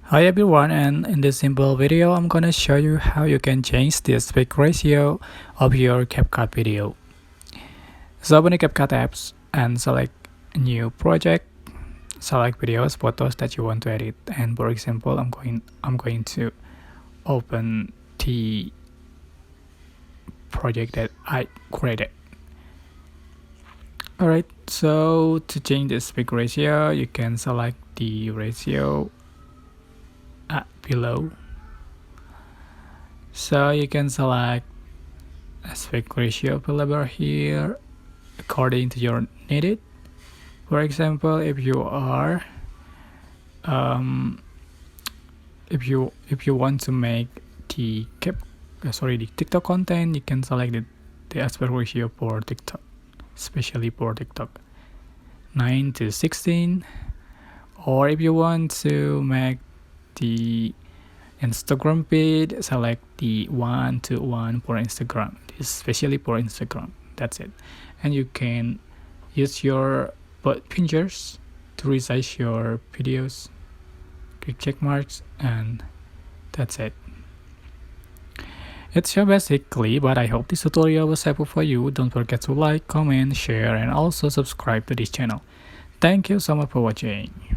Hi everyone, and in this simple video I'm gonna show you how you can change the aspect ratio of your CapCut video. So open the CapCut apps and select new project, select videos, photos that you want to edit, and for example I'm going to open the project that I created. Alright, so to change the aspect ratio you can select the ratio below. So you can select aspect ratio available here according to your needed. For example, if you are if you want to make the the TikTok content, you can select the aspect ratio for TikTok, especially for TikTok 9:16. Or if you want to make the Instagram feed, select the 1:1 for Instagram, especially for Instagram. That's it. And you can use your fingers to resize your videos, click check marks, and that's it. It's so basically, but I hope this tutorial was helpful for you. Don't forget to like, comment, share, and also subscribe to this channel. Thank you so much for watching.